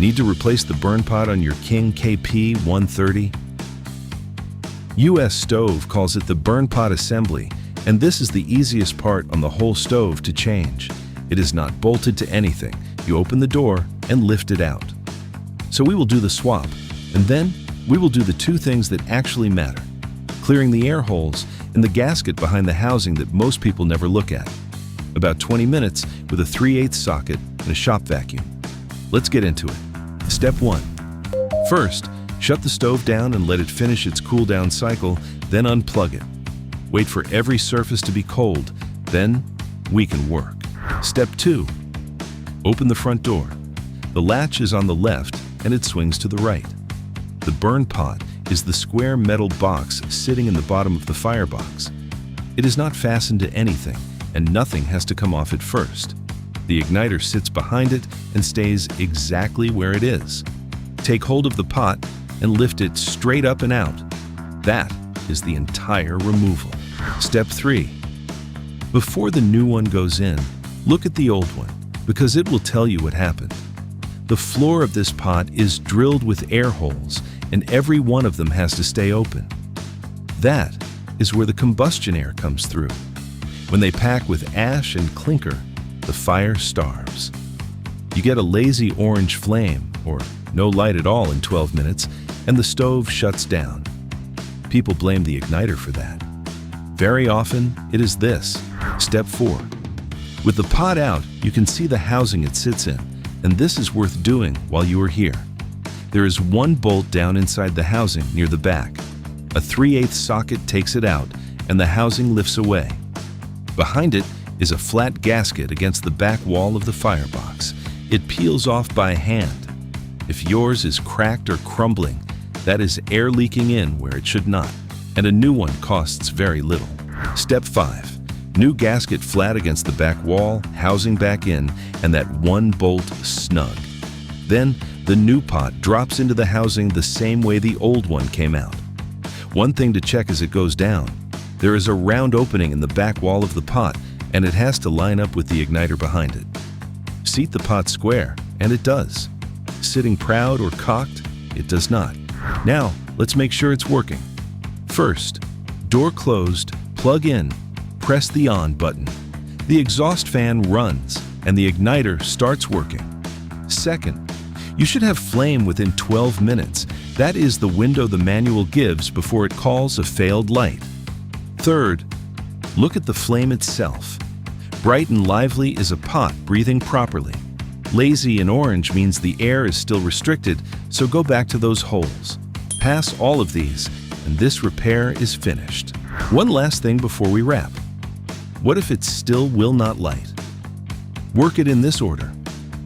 Need to replace the burn pot on your King KP130? US Stove calls it the burn pot assembly, and this is the easiest part on the whole stove to change. It is not bolted to anything. You open the door and lift it out. So we will do the swap, and then we will do the two things that actually matter: clearing the air holes and the gasket behind the housing that most people never look at. About 20 minutes with a 3/8 socket and a shop vacuum. Let's get into it. Step 1. First, shut the stove down and let it finish its cool down cycle, then unplug it. Wait for every surface to be cold, then we can work. Step 2. Open the front door. The latch is on the left and it swings to the right. The burn pot is the square metal box sitting in the bottom of the firebox. It is not fastened to anything, and nothing has to come off it first. The igniter sits behind it and stays exactly where it is. Take hold of the pot and lift it straight up and out. That is the entire removal. Step 3. Before the new one goes in, look at the old one, because it will tell you what happened. The floor of this pot is drilled with air holes, and every one of them has to stay open. That is where the combustion air comes through. When they pack with ash and clinker, the fire starves. You get a lazy orange flame, or no light at all in 12 minutes, and the stove shuts down. People blame the igniter for that. Very often, it is this. Step 4. With the pot out, you can see the housing it sits in, and this is worth doing while you are here. There is one bolt down inside the housing near the back. A 3/8 socket takes it out, and the housing lifts away. Behind it is a flat gasket against the back wall of the firebox. It peels off by hand. If yours is cracked or crumbling, that is air leaking in where it should not, and a new one costs very little. Step 5. New gasket flat against the back wall, housing back in, and that one bolt snug. Then the new pot drops into the housing the same way the old one came out. One thing to check as it goes down: there is a round opening in the back wall of the pot, and it has to line up with the igniter behind it. Seat the pot square, and it does. Sitting proud or cocked, it does not. Now, let's make sure it's working. First, door closed, plug in, press the on button. The exhaust fan runs, and the igniter starts working. Second, you should have flame within 12 minutes. That is the window the manual gives before it calls a failed light. Third, look at the flame itself. Bright and lively is a pot breathing properly. Lazy and orange means the air is still restricted, so go back to those holes. Pass all of these, and this repair is finished. One last thing before we wrap. What if it still will not light? Work it in this order.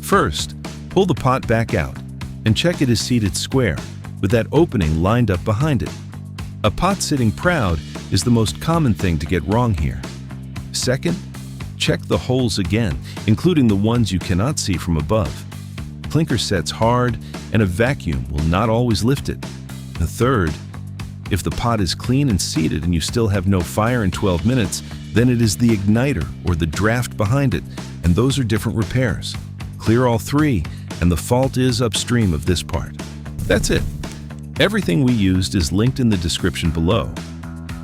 First, pull the pot back out and check it is seated square, with that opening lined up behind it. A pot sitting proud is the most common thing to get wrong here. Second, check the holes again, including the ones you cannot see from above. Clinker sets hard, and a vacuum will not always lift it. The third, if the pot is clean and seated and you still have no fire in 12 minutes, then it is the igniter or the draft behind it, and those are different repairs. Clear all three, and the fault is upstream of this part. That's it. Everything we used is linked in the description below.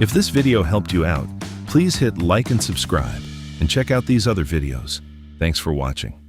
If this video helped you out, please hit like and subscribe, and check out these other videos. Thanks for watching.